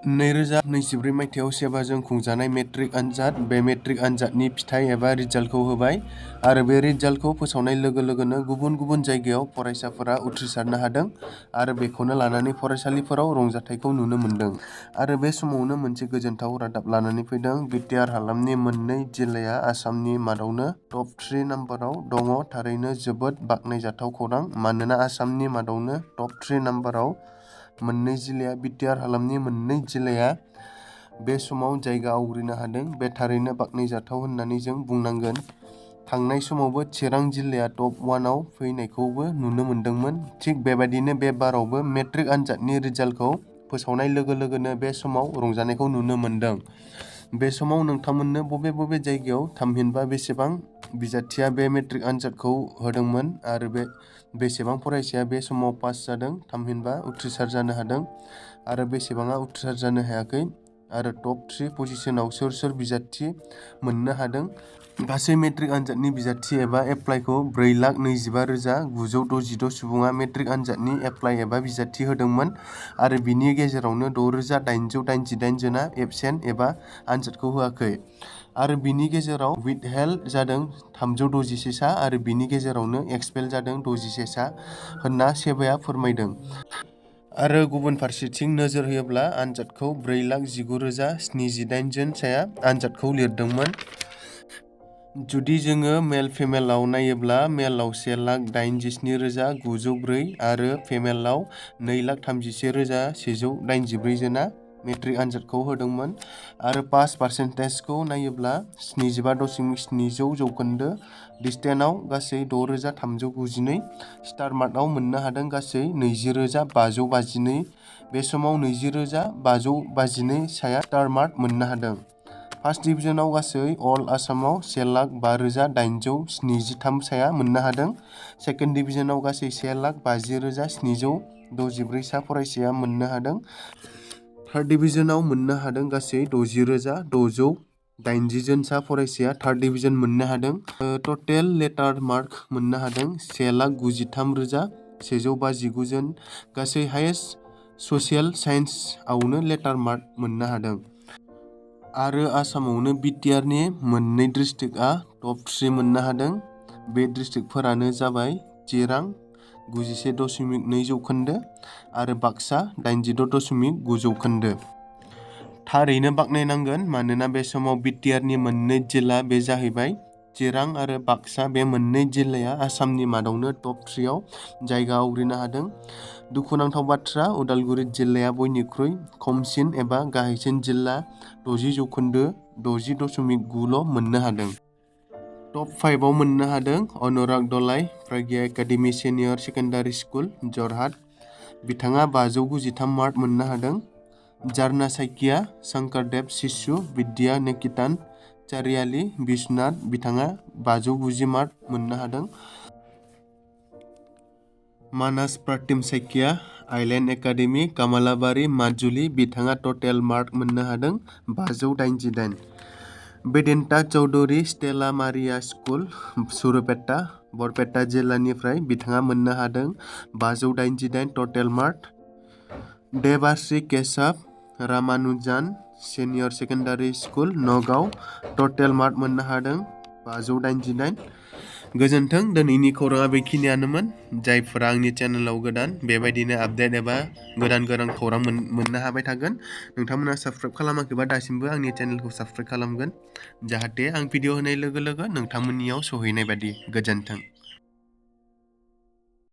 2024 मायथाइयाव सेबाजों खुंजानाय मेट्रिक आनजाद बे मेट्रिक आनजादनि फिथाइ एबा रिजाल्टखौ होबाय आरो बे रिजाल्टखौ फोसावनाय लोगो लोगोनो गुबुन गुबुन जायगायाव फरायसाफोरा उथ्रिसारनो हादों आरो बेखौनो लानानै फरायसालिफोराव रंजाथाइखौ नुनो मोन्दों। आरो बे समावनो मोनसे गोजोनथाव रादाब लानानै फैदों। BTR हालामनि मोननै जिल्लाया आसामनि मादावनो टप 3 नाम्बाराव दङ। थारैनो जोबोद बाख्नायजाथाव खौरां, मानोना आसामनि मादावनो टप 3 नाम्बाराव मोननै जिल्लाया BTR हालामनि मोननै जिल्लाया बे समाव जायगा आवग्रिनो हादों। बे थारैनो बाख्नायजाथाव होननानै जों बुंनांगोन। थांनाय समावबो चिरां जिल्लाया टप 1 आव फैनायखौबो नुनो मोन्दोंमोन। थिग बेबायदिनो बे बारावबो मेट्रिक आनजादनि रिजाल्टखौ फोसावनाय लोगो लोगोनो बे समाव रंजानायखौ नुनो मोन्दों। बे समाव नोंथांमोननो बबे बबे जायगायाव थामहिनबा बेसेबां बिजाथिया बे मेट्रिक आनजादखौ होदोंमोन आरो बेसेबां फरायसाया बे समाव पास जादों थामहिनबा उथ्रिसार जानो हादों आरो बेसेबाङा उथ्रिसार जानो हायाखै आरो टप 3 पजिशनाव सोर सोर बिजाथि मोननो हादों। गासै मेट्रिक आनजादनि बिजाथि एबा एप्लाइखौ 4,25,966 सुबुङा मेट्रिक आनजादनि एप्लाइ एबा बिजाथि होदोंमोन आरो बिनि गेजेरावनो 6,888 जना एबसेन्ट एबा आनजादखौ होआखै आरो बिनि गेजेराव विथहेल्ड जादों 361 सा आरो बिनि गेजेरावनो एक्सपेल जादों 61 सा होनना सेबाया फोरमायदों। आरो गुबुन फारसेथिं नोजोर होयोब्ला आनजादखौ 4,19,078 जन साया आनजादखौ लिरदोंमोन। जुदि जोङो मेल फिमेलाव नायोब्ला मेलाव 1,87,904 आरो फिमेलाव 2,31,184 जना मेट्रिक आनजादखौ होदोंमोन आरो पास पार्सेन्टेजखौ नायोब्ला 75.70%। डिस्टेन्सआव गासै 6,392, स्टार मार्कआव मोननो हादों गासै 20,552। बे समाव 20,552 साया स्टार मार्क मोननो हादों। फार्स्ट डिभिजनाव गासै अल आसामाव 1,05,873 साया मोननो हादों। सेकेन्ड डिभिजनाव गासै 1,50,764 सा फरायसाया मोननो हादों। थार्ड डिभिजनाव मोननो हादों गासै 60,680 जन सा फरायसाया थार्ड डिभिजन मोननो हादों। टटेल लेटार मार्क मोननो हादों 1,93,159 जन। गासै हाइएस्ट ससियेल साइन्सआवनो लेटार मार्क मोननो हादों। आरो आसामावनो BTRनि मोननै डिस्ट्रिक्टआ टप 3 मोननो हादों। बे डिस्ट्रिक्टफोरानो जाबाय चिरां 91.2 जौखोन्दो आरो बाक्सा 86.9 जौखोन्दो। थारैनो बाख्नायनांगोन, मानोना बे समाव BTRनि मोननै जिल्ला बे जाहैबाय चिरां आरो बाक्सा। बे मोननै जिल्लाया आसामनि मादावनो टप 3 आव जायगा आवग्रिनो हादों। दुखुनांथाव बाथ्रा, उदालगुरि जिल्लाया बयनिख्रुइ खमसिन एबा गाहायसिन जिल्ला 60 जौखोन्दो 60.9 ल' मोननो हादों। टप 5 आव मोननो हादों Anurag Dalai Pragya academy senior secondary school, Jorhat. बिथाङा 593 मार्क मोननो हादों। जारना साइकिया शंकरदेव शिशु विद्या निकेतन, चारियाली, बिश्वनाथ। बिथाङा 590 मार्क मोननो हादों। Manas Pratim Saikia island academy, Kamalabari, Majuli. बिथाङा टटेल मार्क मोननो हादों 588। Bedanta Choudhury Stella Maria school, Surupeta, Barpeta जिल्लानिफ्राय बिथाङा मोननो हादों 588 total mark. Debashree Keshav Ramanujan senior secondary school, Nagaon. Total mark मोननो हादों 588। गोजोन्थों, दिनैनि खौराङा बेखिनियानोमोन। जायफोरा आंनि चेनेलाव गोदान, बेबायदिनो आपडेट एबा गोदान खौरां मोननो हाबाय थागोन। नोंथांमोना साबस्क्राइब खालामाखैबा दासिमबो आंनि चेनेलखौ साबस्क्राइब खालामगोन, जाहाथे आं भिडिअ होनाय लोगो लोगो नोंथांमोननियाव सहैनाय बायदि। गोजोन्थों।